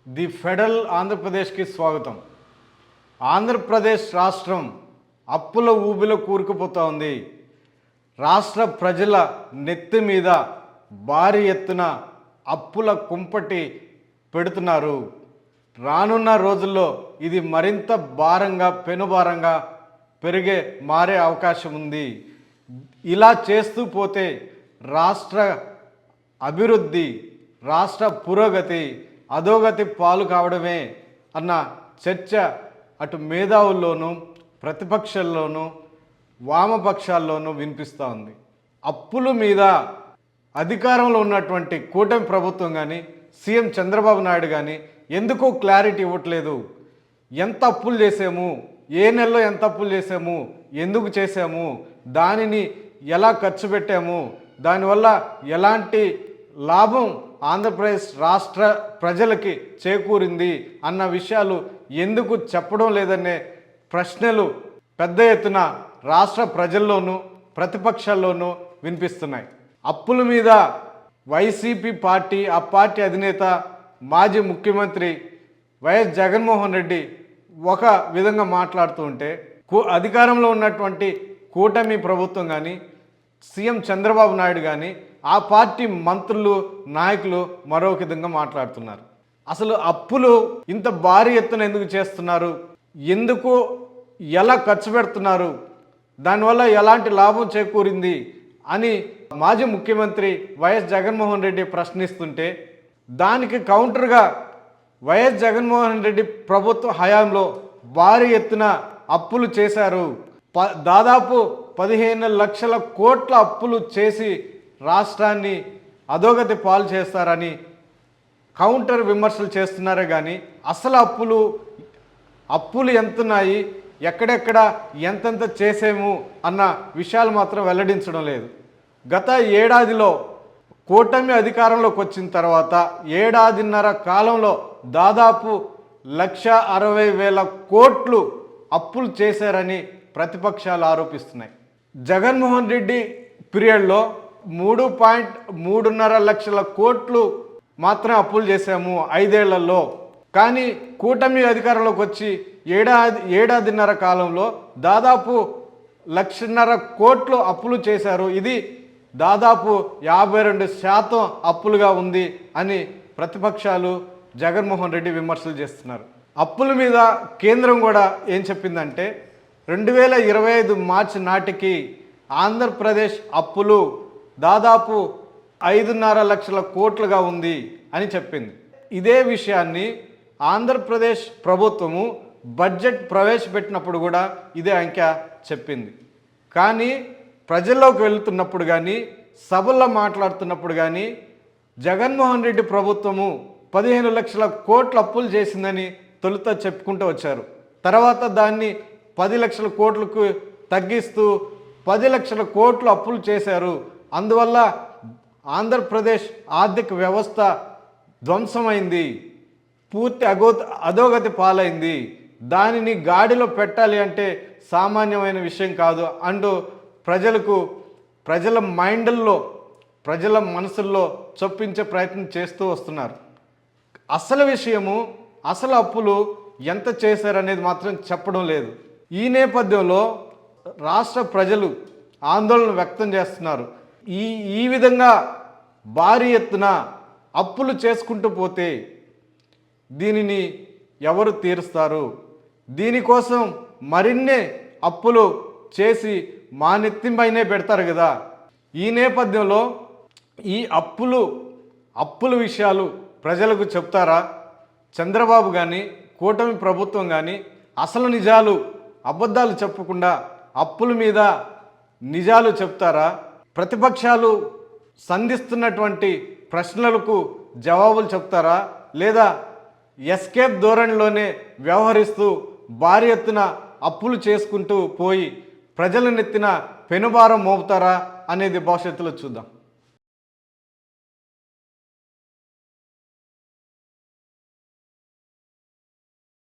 The federal ఆంధ్రప్రదేశ్కి స్వాగతం. ఆంధ్రప్రదేశ్ రాష్ట్రం అప్పుల ఊబిలో కూరుకుపోతూ ఉంది. రాష్ట్ర ప్రజల నెత్తి మీద భారీ ఎత్తున అప్పుల కుంపటి పెడుతున్నారు. రానున్న రోజుల్లో ఇది మరింత భారంగా పెనుభారంగా మారే అవకాశం ఉంది. ఇలా చేస్తూ పోతే రాష్ట్ర అభివృద్ధి, రాష్ట్ర పురోగతి అధోగతి పాలు కావడమే అన్న చర్చ అటు మేధావుల్లోనూ ప్రతిపక్షాల్లోనూ వామపక్షాల్లోనూ వినిపిస్తూ ఉంది. అప్పుల మీద అధికారంలో ఉన్నటువంటి కూటమి ప్రభుత్వం కానీ సీఎం చంద్రబాబు నాయుడు కానీ ఎందుకో క్లారిటీ ఇవ్వట్లేదు. ఎంత అప్పులు చేసాము, ఏ నెలలో ఎంత అప్పులు చేసాము, ఎందుకు చేసాము, దానిని ఎలా ఖర్చు పెట్టాము, దానివల్ల ఎలాంటి లాభం ఆంధ్రప్రదేశ్ రాష్ట్ర ప్రజలకి చేకూరింది అన్న విషయాలు ఎందుకు చెప్పడం లేదనే ప్రశ్నలు పెద్ద ఎత్తున రాష్ట్ర ప్రజల్లోనూ ప్రతిపక్షాల్లోనూ వినిపిస్తున్నాయి. అప్పుల మీద వైసీపీ పార్టీ, ఆ పార్టీ అధినేత మాజీ ముఖ్యమంత్రి వైఎస్ జగన్మోహన్ రెడ్డి ఒక విధంగా మాట్లాడుతూ ఉంటే, అధికారంలో ఉన్నటువంటి కూటమి ప్రభుత్వం కానీ సీఎం చంద్రబాబు నాయుడు కానీ ఆ పార్టీ మంత్రులు నాయకులు మరో విధంగా మాట్లాడుతున్నారు. అసలు అప్పులు ఇంత భారీ ఎత్తున ఎందుకు చేస్తున్నారు, ఎందుకు ఎలా ఖర్చు పెడుతున్నారు, దానివల్ల ఎలాంటి లాభం చేకూరింది అని మాజీ ముఖ్యమంత్రి వైఎస్ జగన్మోహన్ రెడ్డి ప్రశ్నిస్తుంటే, దానికి కౌంటర్గా వైఎస్ జగన్మోహన్ రెడ్డి ప్రభుత్వ హయాంలో భారీ ఎత్తున అప్పులు చేశారు, దాదాపు 15 లక్షల కోట్ల అప్పులు చేసి రాష్ట్రాన్ని అధోగతి పాలు చేస్తారని కౌంటర్ విమర్శలు చేస్తున్నారే కానీ అసలు అప్పులు ఎంతున్నాయి, ఎక్కడెక్కడ ఎంతెంత చేసేము అన్న విషయాలు మాత్రం వెల్లడించడం లేదు. గత ఏడాదిలో కూటమి అధికారంలోకి వచ్చిన తర్వాత ఏడాదిన్నర కాలంలో దాదాపు 1,60,000 కోట్లు అప్పులు చేశారని ప్రతిపక్షాలు ఆరోపిస్తున్నాయి. జగన్మోహన్ రెడ్డి పీరియడ్లో 3.3 లక్షల కోట్లు మాత్రమే అప్పులు చేశాము 5 ఏళ్లలో. కానీ కూటమి అధికారంలోకి వచ్చి ఏడాదిన్నర కాలంలో దాదాపు 1,50,000 కోట్లు అప్పులు చేశారు. ఇది దాదాపు 52% అప్పులుగా ఉంది అని ప్రతిపక్షాలు జగన్మోహన్ రెడ్డి విమర్శలు చేస్తున్నారు. అప్పుల మీద కేంద్రం కూడా ఏం చెప్పిందంటే 2025 మార్చి నాటికి ఆంధ్రప్రదేశ్ అప్పులు దాదాపు 5.5 లక్షల కోట్లుగా ఉంది అని చెప్పింది. ఇదే విషయాన్ని ఆంధ్రప్రదేశ్ ప్రభుత్వము బడ్జెట్ ప్రవేశపెట్టినప్పుడు కూడా ఇదే అంకె చెప్పింది. కానీ ప్రజల్లోకి వెళ్తున్నప్పుడు కానీ సభల్లో మాట్లాడుతున్నప్పుడు కానీ జగన్మోహన్ రెడ్డి ప్రభుత్వము 15 లక్షల కోట్ల అప్పులు చేసిందని తొలుత చెప్పుకుంటూ వచ్చారు. తర్వాత దాన్ని 10 లక్షల కోట్లకు తగ్గిస్తూ 10 లక్షల కోట్లు అప్పులు చేశారు. అందువల్ల ఆంధ్రప్రదేశ్ ఆర్థిక వ్యవస్థ ధ్వంసమైంది, పూర్తి అధోగతి పాలైంది, దానిని గాడిలో పెట్టాలి అంటే సామాన్యమైన విషయం కాదు అంటూ ప్రజల మైండ్ల్లో, ప్రజల మనసుల్లో చొప్పించే ప్రయత్నం చేస్తూ వస్తున్నారు. అసలు విషయము, అసలు అప్పులు ఎంత చేశారనేది మాత్రం చెప్పడం లేదు. ఈ నేపథ్యంలో రాష్ట్ర ప్రజలు ఆందోళన వ్యక్తం చేస్తున్నారు. ఈ విధంగా భారీ ఎత్తున అప్పులు చేసుకుంటూ పోతే దీనిని ఎవరు తీరుస్తారు? దీనికోసం మరిన్నే అప్పులు చేసి మా నెత్తిపైనే పెడతారు కదా. ఈ నేపథ్యంలో ఈ అప్పుల విషయాలు ప్రజలకు చెప్తారా? చంద్రబాబు కానీ కూటమి ప్రభుత్వం కానీ అసలు నిజాలు, అబద్ధాలు చెప్పకుండా అప్పుల మీద నిజాలు చెప్తారా? ప్రతిపక్షాలు సంధిస్తున్నటువంటి ప్రశ్నలకు జవాబులు చెప్తారా? లేదా ఎస్కేప్ ధోరణిలోనే వ్యవహరిస్తూ భారీ ఎత్తున అప్పులు చేసుకుంటూ పోయి ప్రజల నెత్తిన పెనుభారం మోపుతారా అనేది భవిష్యత్తులో చూద్దాం.